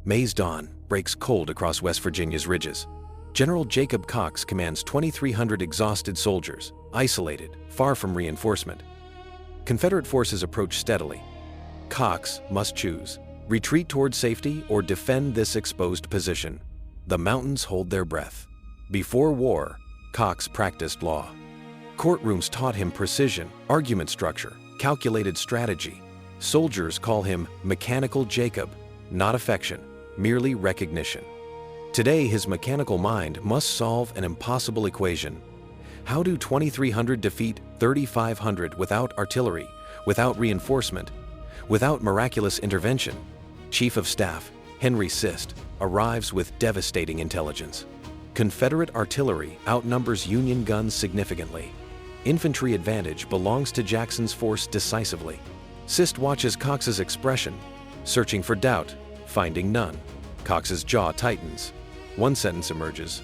May's dawn breaks cold across West Virginia's ridges. General Jacob Cox commands 2,300 exhausted soldiers, isolated, far from reinforcement. Confederate forces approach steadily. Cox must choose: retreat toward safety or defend this exposed position. The mountains hold their breath. Before war, Cox practiced law. Courtrooms taught him precision, argument structure, calculated strategy. Soldiers call him Mechanical Jacob, not affection, merely recognition. Today, his mechanical mind must solve an impossible equation. How do 2,300 defeat 3,500 without artillery, without reinforcement, without miraculous intervention? Chief of Staff Henry Sist arrives with devastating intelligence. Confederate artillery outnumbers Union guns significantly. Infantry advantage belongs to Jackson's force decisively. Sist watches Cox's expression, searching for doubt, finding none. Cox's jaw tightens. One sentence emerges: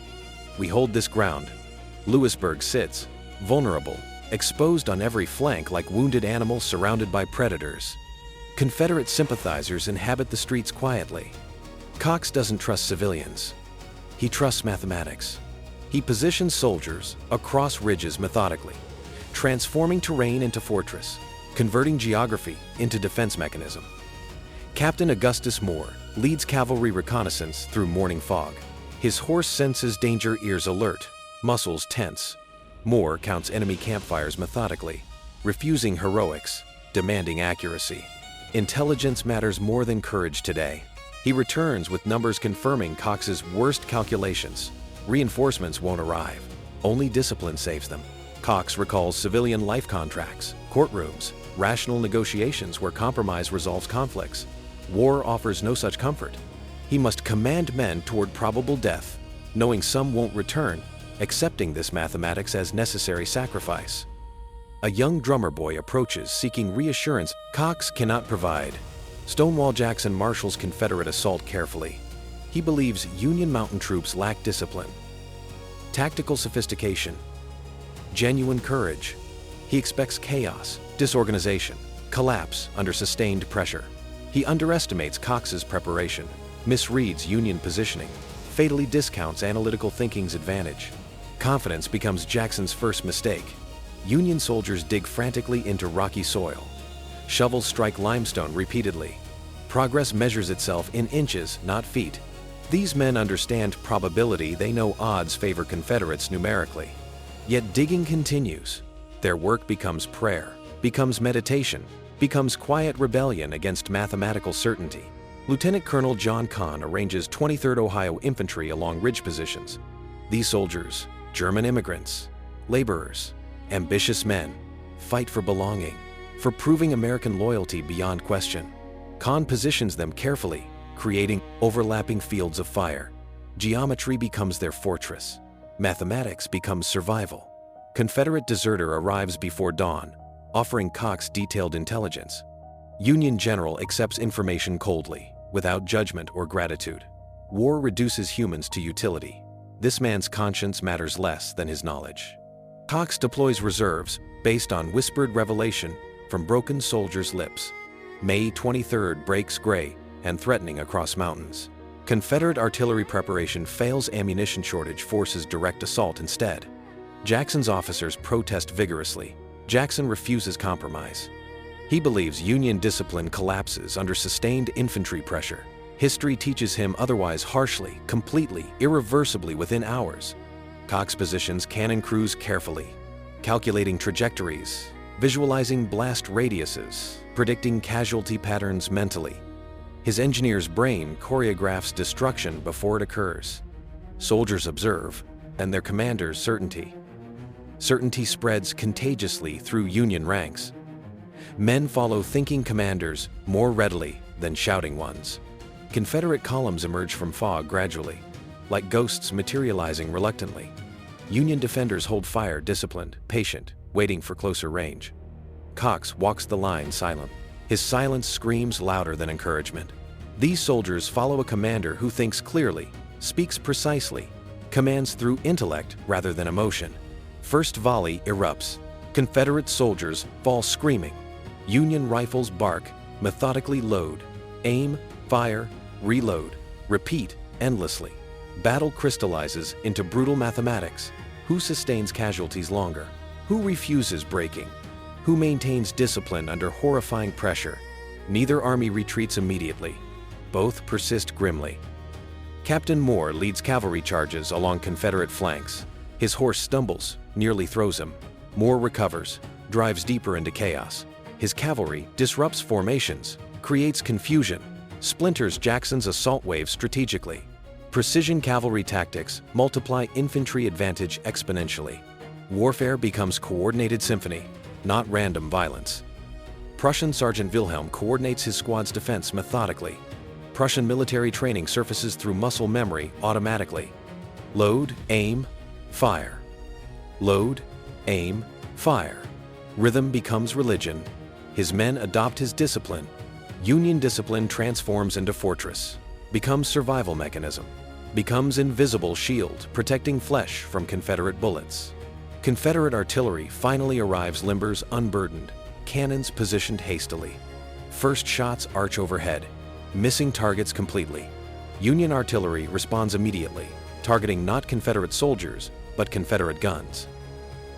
"We hold this ground." Lewisburg sits, vulnerable, exposed on every flank like wounded animals surrounded by predators. Confederate sympathizers inhabit the streets quietly. Cox doesn't trust civilians. He trusts mathematics. He positions soldiers across ridges methodically, transforming terrain into fortress, converting geography into defense mechanism. Captain Augustus Moore leads cavalry reconnaissance through morning fog. His horse senses danger, ears alert, muscles tense. Moore counts enemy campfires methodically, refusing heroics, demanding accuracy. Intelligence matters more than courage today. He returns with numbers confirming Cox's worst calculations. Reinforcements won't arrive. Only discipline saves them. Cox recalls civilian life contracts, courtrooms, rational negotiations where compromise resolves conflicts. War offers no such comfort. He must command men toward probable death, knowing some won't return, accepting this mathematics as necessary sacrifice. A young drummer boy approaches seeking reassurance Cox cannot provide. Stonewall Jackson marshals Confederate assault carefully. He believes Union mountain troops lack discipline, tactical sophistication, genuine courage. He expects chaos, disorganization, collapse under sustained pressure. He underestimates Cox's preparation, misreads Union positioning, fatally discounts analytical thinking's advantage. Confidence becomes Jackson's first mistake. Union soldiers dig frantically into rocky soil. Shovels strike limestone repeatedly. Progress measures itself in inches, not feet. These men understand probability. They know odds favor Confederates numerically. Yet digging continues. Their work becomes prayer, becomes meditation, becomes quiet rebellion against mathematical certainty. Lieutenant Colonel John Kahn arranges 23rd Ohio Infantry along ridge positions. These soldiers, German immigrants, laborers, ambitious men, fight for belonging, for proving American loyalty beyond question. Kahn positions them carefully, creating overlapping fields of fire. Geometry becomes their fortress. Mathematics becomes survival. Confederate deserter arrives before dawn, offering Cox detailed intelligence. Union general accepts information coldly, without judgment or gratitude. War reduces humans to utility. This man's conscience matters less than his knowledge. Cox deploys reserves based on whispered revelation from broken soldiers' lips. May 23rd breaks gray and threatening across mountains. Confederate artillery preparation fails. Ammunition shortage forces direct assault instead. Jackson's officers protest vigorously. Jackson refuses compromise. He believes Union discipline collapses under sustained infantry pressure. History teaches him otherwise harshly, completely, irreversibly within hours. Cox positions cannon crews carefully, calculating trajectories, visualizing blast radiuses, predicting casualty patterns mentally. His engineer's brain choreographs destruction before it occurs. Soldiers observe, and their commander's certainty. Certainty spreads contagiously through Union ranks. Men follow thinking commanders more readily than shouting ones. Confederate columns emerge from fog gradually, like ghosts materializing reluctantly. Union defenders hold fire disciplined, patient, waiting for closer range. Cox walks the line silent. His silence screams louder than encouragement. These soldiers follow a commander who thinks clearly, speaks precisely, commands through intellect rather than emotion. First volley erupts. Confederate soldiers fall screaming. Union rifles bark, methodically load, aim, fire, reload. repeat endlessly. Battle crystallizes into brutal mathematics. Who sustains casualties longer? Who refuses breaking? Who maintains discipline under horrifying pressure? Neither army retreats immediately. Both persist grimly. Captain Moore leads cavalry charges along Confederate flanks. His horse stumbles, nearly throws him. Moore recovers, drives deeper into chaos. His cavalry disrupts formations, creates confusion, splinters Jackson's assault waves strategically. Precision cavalry tactics multiply infantry advantage exponentially. Warfare becomes coordinated symphony, not random violence. Prussian Sergeant Wilhelm coordinates his squad's defense methodically. Prussian military training surfaces through muscle memory automatically. Load, aim, fire. Load, aim, fire. Rhythm becomes religion. His men adopt his discipline. Union discipline transforms into fortress, becomes survival mechanism, becomes invisible shield protecting flesh from Confederate bullets. Confederate artillery finally arrives limbers unburdened, cannons positioned hastily. First shots arch overhead, missing targets completely. Union artillery responds immediately, targeting not Confederate soldiers, but Confederate guns.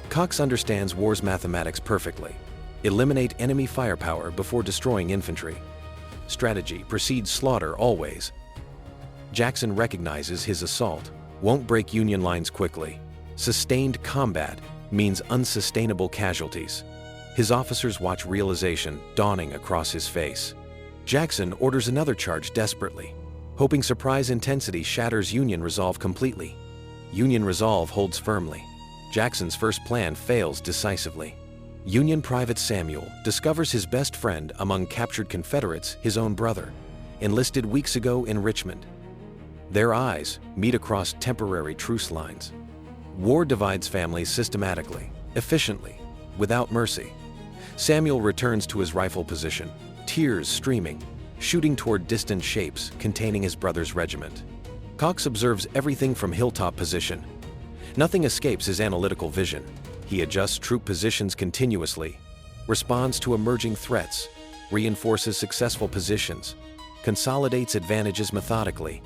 Cox understands war's mathematics perfectly. Eliminate enemy firepower before destroying infantry. Strategy precedes slaughter always. Jackson recognizes his assault won't break Union lines quickly. Sustained combat means unsustainable casualties. His officers watch realization dawning across his face. Jackson orders another charge desperately, hoping surprise intensity shatters Union resolve completely. Union resolve holds firmly. Jackson's first plan fails decisively. Union Private Samuel discovers his best friend among captured Confederates, his own brother, enlisted weeks ago in Richmond. Their eyes meet across temporary truce lines. War divides families systematically, efficiently, without mercy. Samuel returns to his rifle position, tears streaming, shooting toward distant shapes containing his brother's regiment. Cox observes everything from hilltop position. Nothing escapes his analytical vision. He adjusts troop positions continuously, responds to emerging threats, reinforces successful positions, consolidates advantages methodically.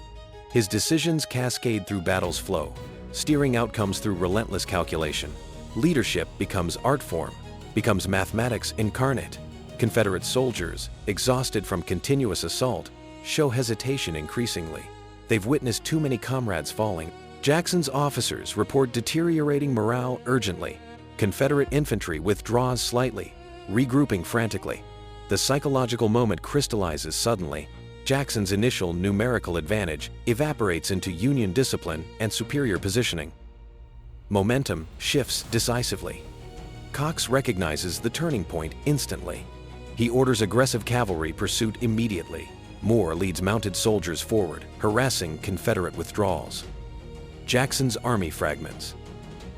His decisions cascade through battle's flow, steering outcomes through relentless calculation. Leadership becomes art form, becomes mathematics incarnate. Confederate soldiers, exhausted from continuous assault, show hesitation increasingly. They've witnessed too many comrades falling. Jackson's officers report deteriorating morale urgently. Confederate infantry withdraws slightly, regrouping frantically. The psychological moment crystallizes suddenly. Jackson's initial numerical advantage evaporates into Union discipline and superior positioning. Momentum shifts decisively. Cox recognizes the turning point instantly. He orders aggressive cavalry pursuit immediately. Moore leads mounted soldiers forward, harassing Confederate withdrawals. Jackson's army fragments.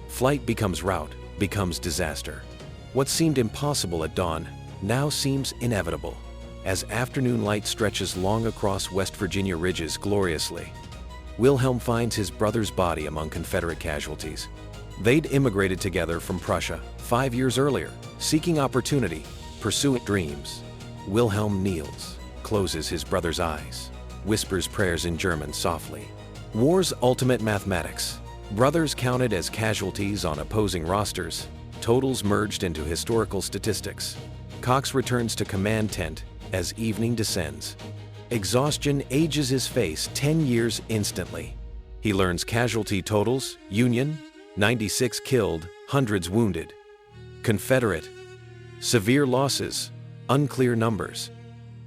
Flight becomes rout, becomes disaster. What seemed impossible at dawn now seems inevitable, as afternoon light stretches long across West Virginia ridges gloriously. Wilhelm finds his brother's body among Confederate casualties. They'd immigrated together from Prussia 5 years earlier, seeking opportunity, pursuing dreams. Wilhelm kneels, closes his brother's eyes, whispers prayers in German softly. War's ultimate mathematics. Brothers counted as casualties on opposing rosters, totals merged into historical statistics. Cox returns to command tent as evening descends. Exhaustion ages his face 10 years instantly. He learns casualty totals: Union, 96 killed, hundreds wounded. Confederate, severe losses, unclear numbers.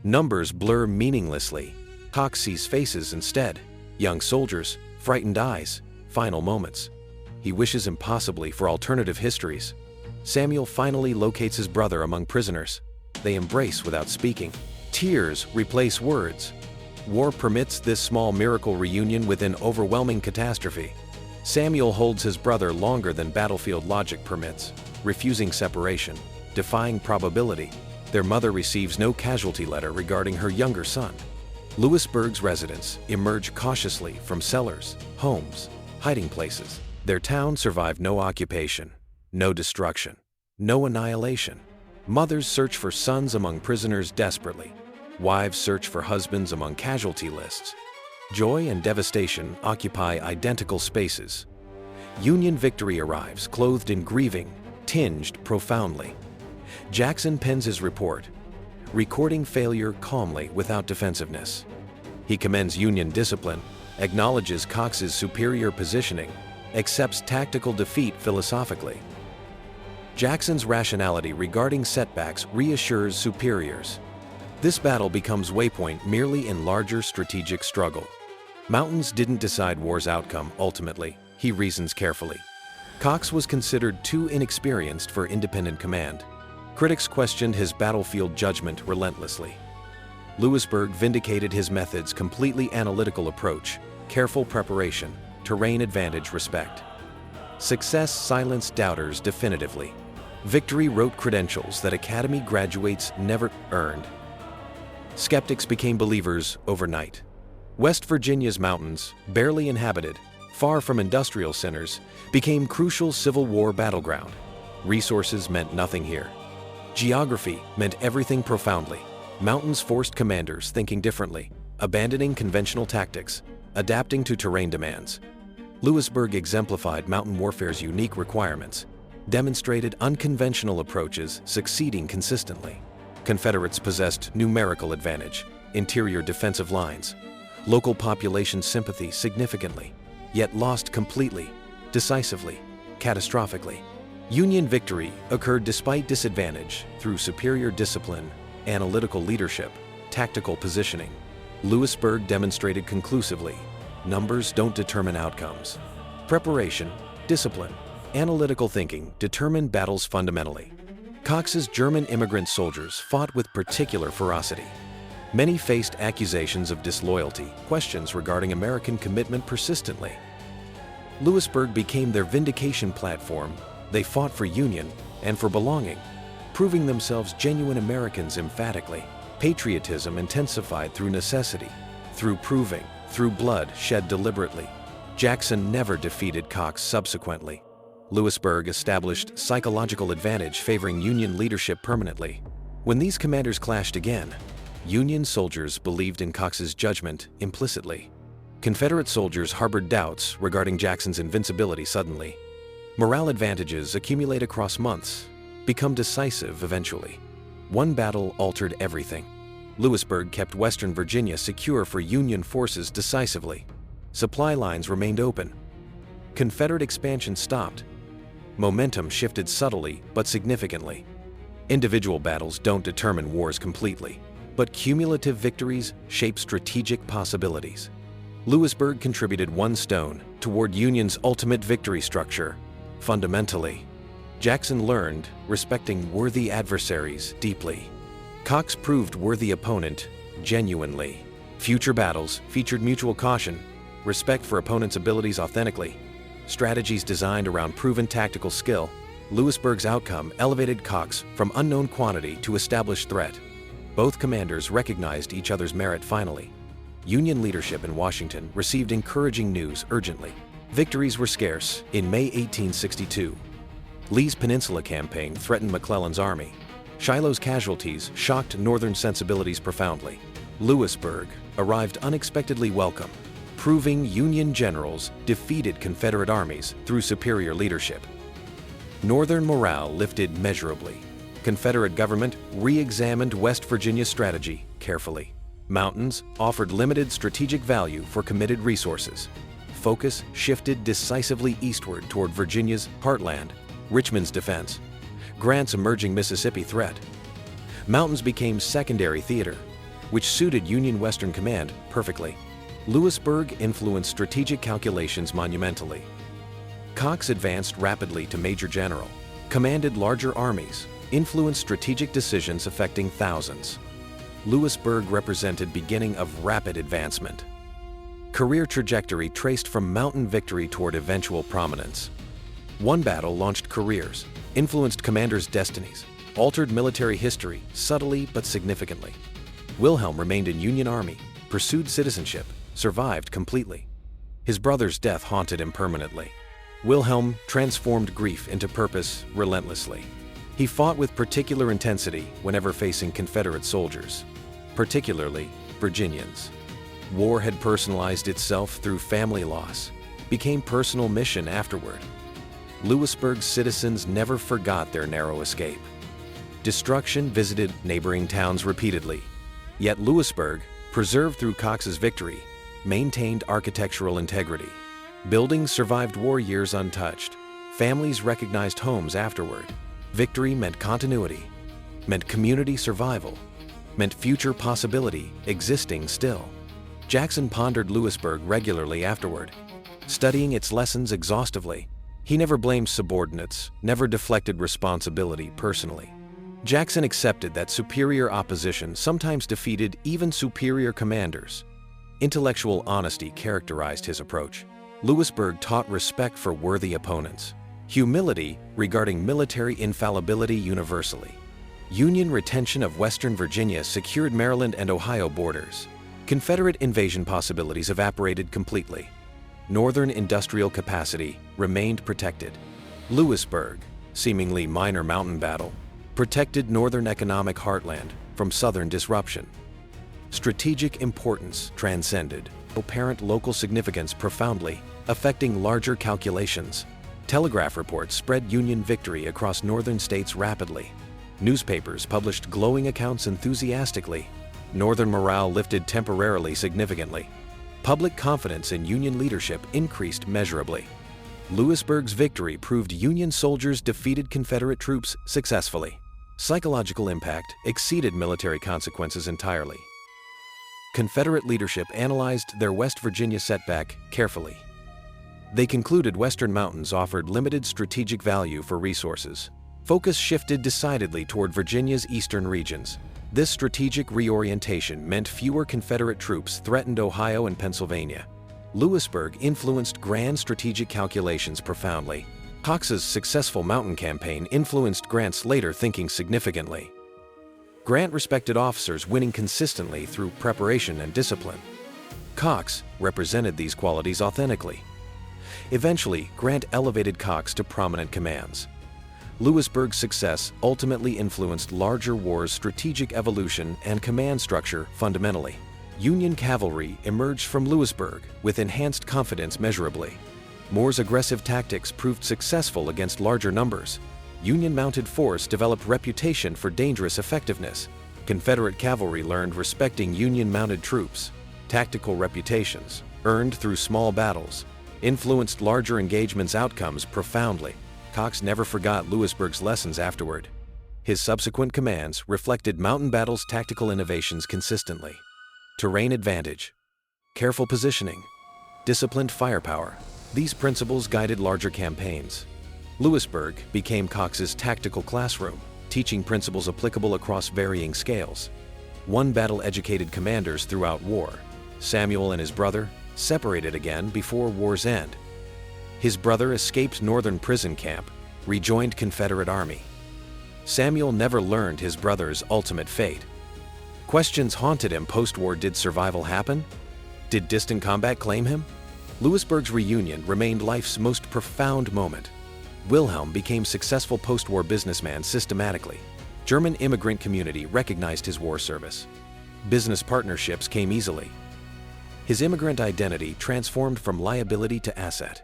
Numbers blur meaninglessly. Cox sees faces instead. Young soldiers, frightened eyes, final moments. He wishes impossibly for alternative histories. Samuel finally locates his brother among prisoners. They embrace without speaking. Tears replace words. War permits this small miracle reunion within overwhelming catastrophe. Samuel holds his brother longer than battlefield logic permits, refusing separation, defying probability. Their mother receives no casualty letter regarding her younger son. Lewisburg's residents emerge cautiously from cellars, homes, hiding places. Their town survived no occupation, no destruction, no annihilation. Mothers search for sons among prisoners desperately. Wives search for husbands among casualty lists. Joy and devastation occupy identical spaces. Union victory arrives, clothed in grieving, tinged profoundly. Jackson pens his report, recording failure calmly without defensiveness. He commends Union discipline, acknowledges Cox's superior positioning, accepts tactical defeat philosophically. Jackson's rationality regarding setbacks reassures superiors. This battle becomes waypoint merely in larger strategic struggle. Mountains didn't decide war's outcome ultimately, he reasons carefully. Cox was considered too inexperienced for independent command. Critics questioned his battlefield judgment relentlessly. Lewisburg vindicated his method's completely analytical approach, careful preparation, terrain advantage, respect. Success silenced doubters definitively. Victory wrote credentials that Academy graduates never earned. Skeptics became believers overnight. West Virginia's mountains, barely inhabited, far from industrial centers, became crucial Civil War battleground. Resources meant nothing here. Geography meant everything profoundly. Mountains forced commanders thinking differently, abandoning conventional tactics, adapting to terrain demands. Lewisburg exemplified mountain warfare's unique requirements, demonstrated unconventional approaches succeeding consistently. Confederates possessed numerical advantage, interior defensive lines, local population sympathy significantly, yet lost completely, decisively, catastrophically. Union victory occurred despite disadvantage through superior discipline, analytical leadership, tactical positioning. Lewisburg demonstrated conclusively, numbers don't determine outcomes. Preparation, discipline, analytical thinking determine battles fundamentally. Cox's German immigrant soldiers fought with particular ferocity. Many faced accusations of disloyalty, questions regarding American commitment persistently. Lewisburg became their vindication platform. They fought for union and for belonging, proving themselves genuine Americans emphatically. Patriotism intensified through necessity, through proving, through blood shed deliberately. Jackson never defeated Cox subsequently. Lewisburg established psychological advantage favoring Union leadership permanently. When these commanders clashed again, Union soldiers believed in Cox's judgment implicitly. Confederate soldiers harbored doubts regarding Jackson's invincibility suddenly. Morale advantages accumulate across months, become decisive eventually. One battle altered everything. Lewisburg kept Western Virginia secure for Union forces decisively. Supply lines remained open. Confederate expansion stopped. Momentum shifted subtly but significantly. Individual battles don't determine wars completely, but cumulative victories shape strategic possibilities. Lewisburg contributed one stone toward Union's ultimate victory structure. Fundamentally, Jackson learned respecting worthy adversaries deeply. Cox proved worthy opponent genuinely. Future battles featured mutual caution, respect for opponents' abilities authentically, strategies designed around proven tactical skill. Lewisburg's outcome elevated Cox from unknown quantity to established threat. Both commanders recognized each other's merit finally. Union leadership in Washington received encouraging news urgently. Victories were scarce in May 1862. Lee's Peninsula Campaign threatened McClellan's army. Shiloh's casualties shocked Northern sensibilities profoundly. Lewisburg arrived unexpectedly welcome, proving Union generals defeated Confederate armies through superior leadership. Northern morale lifted measurably. Confederate government re-examined West Virginia's strategy carefully. Mountains offered limited strategic value for committed resources. Focus shifted decisively eastward toward Virginia's heartland, Richmond's defense, Grant's emerging Mississippi threat. Mountains became secondary theater, which suited Union Western Command perfectly. Lewisburg influenced strategic calculations monumentally. Cox advanced rapidly to major general, commanded larger armies, influenced strategic decisions affecting thousands. Lewisburg represented beginning of rapid advancement. Career trajectory traced from mountain victory toward eventual prominence. One battle launched careers, influenced commanders' destinies, altered military history subtly but significantly. Wilhelm remained in Union Army, pursued citizenship, survived completely. His brother's death haunted him permanently. Wilhelm transformed grief into purpose relentlessly. He fought with particular intensity whenever facing Confederate soldiers, particularly Virginians. War had personalized itself through family loss, became personal mission afterward. Lewisburg's citizens never forgot their narrow escape. Destruction visited neighboring towns repeatedly, yet Lewisburg, preserved through Cox's victory, maintained architectural integrity. Buildings survived war years untouched. Families recognized homes afterward. Victory meant continuity, meant community survival, meant future possibility existing still. Jackson pondered Lewisburg regularly afterward, studying its lessons exhaustively. He never blamed subordinates, never deflected responsibility personally. Jackson accepted that superior opposition sometimes defeated even superior commanders. Intellectual honesty characterized his approach. Lewisburg taught respect for worthy opponents, humility regarding military infallibility universally. Union retention of Western Virginia secured Maryland and Ohio borders. Confederate invasion possibilities evaporated completely. Northern industrial capacity remained protected. Lewisburg, seemingly minor mountain battle, protected northern economic heartland from southern disruption. Strategic importance transcended apparent local significance profoundly, affecting larger calculations. Telegraph reports spread Union victory across northern states rapidly. Newspapers published glowing accounts enthusiastically. Northern morale lifted temporarily significantly. Public confidence in Union leadership increased measurably. Lewisburg's victory proved Union soldiers defeated Confederate troops successfully. Psychological impact exceeded military consequences entirely. Confederate leadership analyzed their West Virginia setback carefully. They concluded Western mountains offered limited strategic value for resources. Focus shifted decidedly toward Virginia's eastern regions. This strategic reorientation meant fewer Confederate troops threatened Ohio and Pennsylvania. Lewisburg influenced grand strategic calculations profoundly. Cox's successful mountain campaign influenced Grant's later thinking significantly. Grant respected officers winning consistently through preparation and discipline. Cox represented these qualities authentically. Eventually, Grant elevated Cox to prominent commands. Lewisburg's success ultimately influenced larger wars' strategic evolution and command structure fundamentally. Union cavalry emerged from Lewisburg with enhanced confidence measurably. Moore's aggressive tactics proved successful against larger numbers. Union mounted force developed reputation for dangerous effectiveness. Confederate cavalry learned respecting Union mounted troops. Tactical reputations, earned through small battles, influenced larger engagements' outcomes profoundly. Cox never forgot Lewisburg's lessons afterward. His subsequent commands reflected mountain battles' tactical innovations consistently. Terrain advantage, careful positioning, disciplined firepower. These principles guided larger campaigns. Lewisburg became Cox's tactical classroom, teaching principles applicable across varying scales. One battle educated commanders throughout war. Samuel and his brother separated again before war's end. His brother escaped northern prison camp, rejoined Confederate Army. Samuel never learned his brother's ultimate fate. Questions haunted him post-war: did survival happen? Did distant combat claim him? Lewisburg's reunion remained life's most profound moment. Wilhelm became successful post-war businessman systematically. German immigrant community recognized his war service. Business partnerships came easily. His immigrant identity transformed from liability to asset.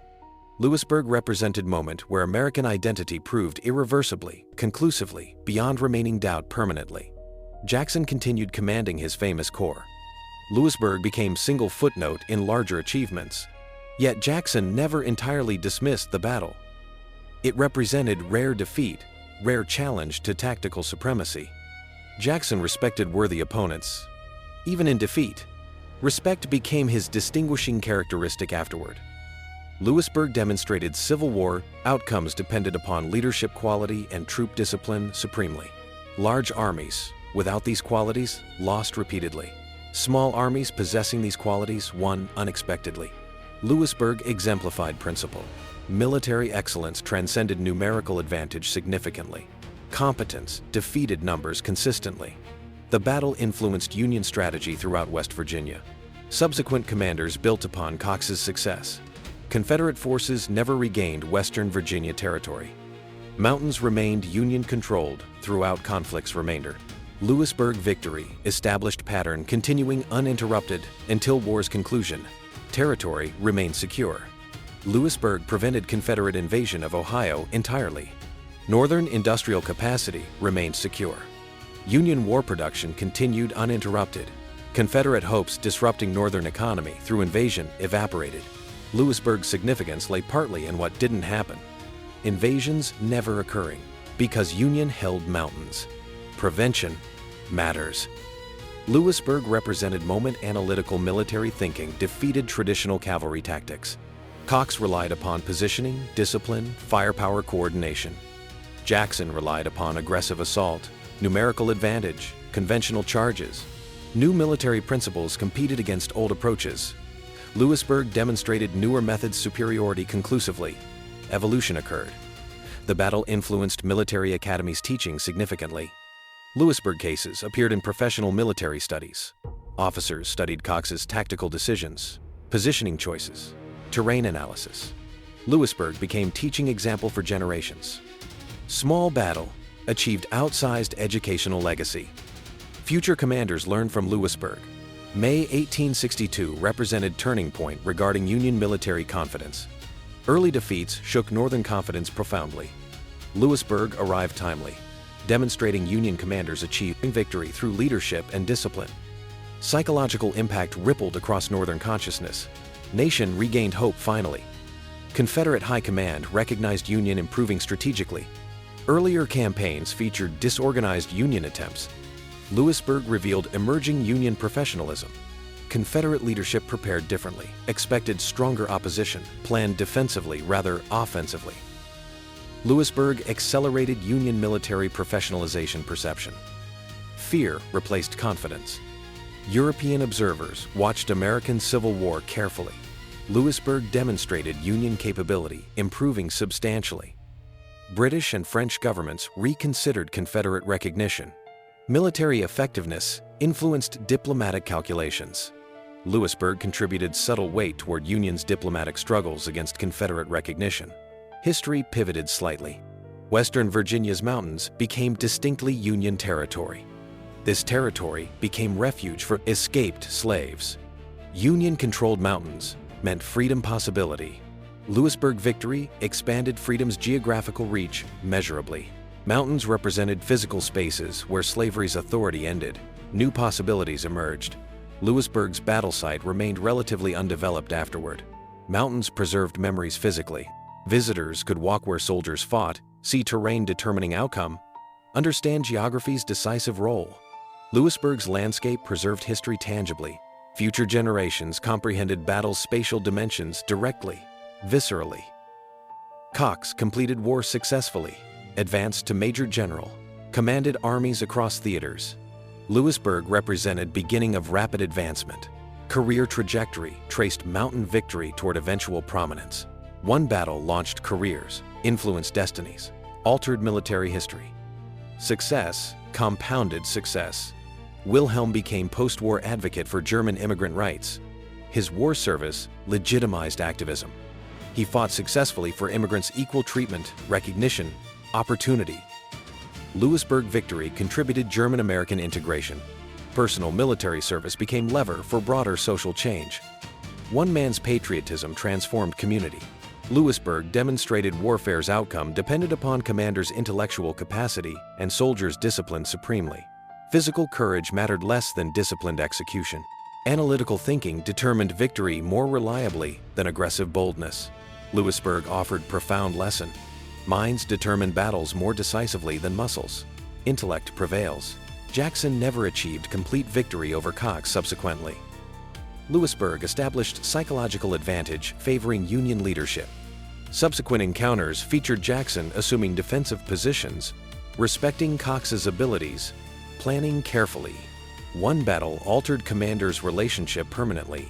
Lewisburg represented moment where American identity proved irreversibly, conclusively, beyond remaining doubt permanently. Jackson continued commanding his famous corps. Lewisburg became single footnote in larger achievements. Yet Jackson never entirely dismissed the battle. It represented rare defeat, rare challenge to tactical supremacy. Jackson respected worthy opponents, even in defeat. Respect became his distinguishing characteristic afterward. Lewisburg demonstrated Civil War outcomes depended upon leadership quality and troop discipline supremely. Large armies, without these qualities, lost repeatedly. Small armies possessing these qualities won unexpectedly. Lewisburg exemplified principle. Military excellence transcended numerical advantage significantly. Competence defeated numbers consistently. The battle influenced Union strategy throughout West Virginia. Subsequent commanders built upon Cox's success. Confederate forces never regained Western Virginia territory. Mountains remained Union-controlled throughout conflict's remainder. Lewisburg victory established pattern continuing uninterrupted until war's conclusion. Territory remained secure. Lewisburg prevented Confederate invasion of Ohio entirely. Northern industrial capacity remained secure. Union war production continued uninterrupted. Confederate hopes disrupting Northern economy through invasion evaporated. Lewisburg's significance lay partly in what didn't happen. Invasions never occurring because Union held mountains. Prevention matters. Lewisburg represented moment analytical military thinking defeated traditional cavalry tactics. Cox relied upon positioning, discipline, firepower coordination. Jackson relied upon aggressive assault, numerical advantage, conventional charges. New military principles competed against old approaches. Lewisburg demonstrated newer methods' superiority conclusively. Evolution occurred. The battle influenced military academies' teaching significantly. Lewisburg cases appeared in professional military studies. Officers studied Cox's tactical decisions, positioning choices, terrain analysis. Lewisburg became teaching example for generations. Small battle achieved outsized educational legacy. Future commanders learned from Lewisburg. May 1862 represented turning point regarding Union military confidence. Early defeats shook Northern confidence profoundly. Lewisburg arrived timely, demonstrating Union commanders achieving victory through leadership and discipline. Psychological impact rippled across Northern consciousness. Nation regained hope finally. Confederate high command recognized Union improving strategically. Earlier campaigns featured disorganized Union attempts. Lewisburg revealed emerging Union professionalism. Confederate leadership prepared differently, expected stronger opposition, planned defensively rather offensively. Lewisburg accelerated Union military professionalization perception. Fear replaced confidence. European observers watched American Civil War carefully. Lewisburg demonstrated Union capability, improving substantially. British and French governments reconsidered Confederate recognition. Military effectiveness influenced diplomatic calculations. Lewisburg contributed subtle weight toward Union's diplomatic struggles against Confederate recognition. History pivoted slightly. Western Virginia's mountains became distinctly Union territory. This territory became refuge for escaped slaves. Union-controlled mountains meant freedom possibility. Lewisburg victory expanded freedom's geographical reach measurably. Mountains represented physical spaces where slavery's authority ended. New possibilities emerged. Lewisburg's battle site remained relatively undeveloped afterward. Mountains preserved memories physically. Visitors could walk where soldiers fought, see terrain determining outcome, understand geography's decisive role. Lewisburg's landscape preserved history tangibly. Future generations comprehended battle's spatial dimensions directly, viscerally. Cox completed war successfully, advanced to Major General, commanded armies across theaters. Lewisburg represented beginning of rapid advancement. Career trajectory traced mountain victory toward eventual prominence. One battle launched careers, influenced destinies, altered military history. Success compounded success. Wilhelm became post-war advocate for German immigrant rights. His war service legitimized activism. He fought successfully for immigrants' equal treatment, recognition, opportunity. Lewisburg victory contributed German-American integration. Personal military service became lever for broader social change. One man's patriotism transformed community. Lewisburg demonstrated warfare's outcome depended upon commanders' intellectual capacity and soldiers' discipline supremely. Physical courage mattered less than disciplined execution. Analytical thinking determined victory more reliably than aggressive boldness. Lewisburg offered profound lesson. Minds determine battles more decisively than muscles. Intellect prevails. Jackson never achieved complete victory over Cox subsequently. Lewisburg established psychological advantage favoring Union leadership. Subsequent encounters featured Jackson assuming defensive positions, respecting Cox's abilities, planning carefully. One battle altered commanders' relationship permanently.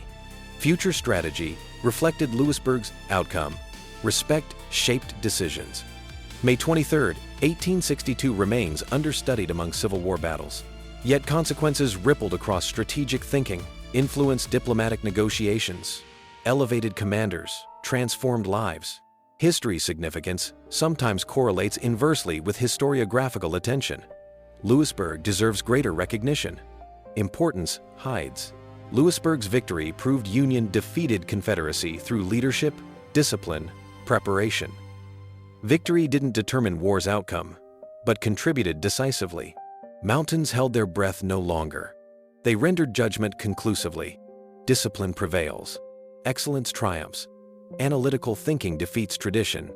Future strategy reflected Lewisburg's outcome. Respect shaped decisions. May 23, 1862 remains understudied among Civil War battles. Yet consequences rippled across strategic thinking, influenced diplomatic negotiations, elevated commanders, transformed lives. History significance sometimes correlates inversely with historiographical attention. Lewisburg deserves greater recognition. Importance hides. Lewisburg's victory proved Union defeated Confederacy through leadership, discipline, preparation. Victory didn't determine war's outcome, but contributed decisively. Mountains held their breath no longer. They rendered judgment conclusively. Discipline prevails. Excellence triumphs. Analytical thinking defeats tradition.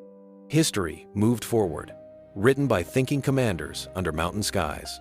History moved forward, written by thinking commanders under mountain skies.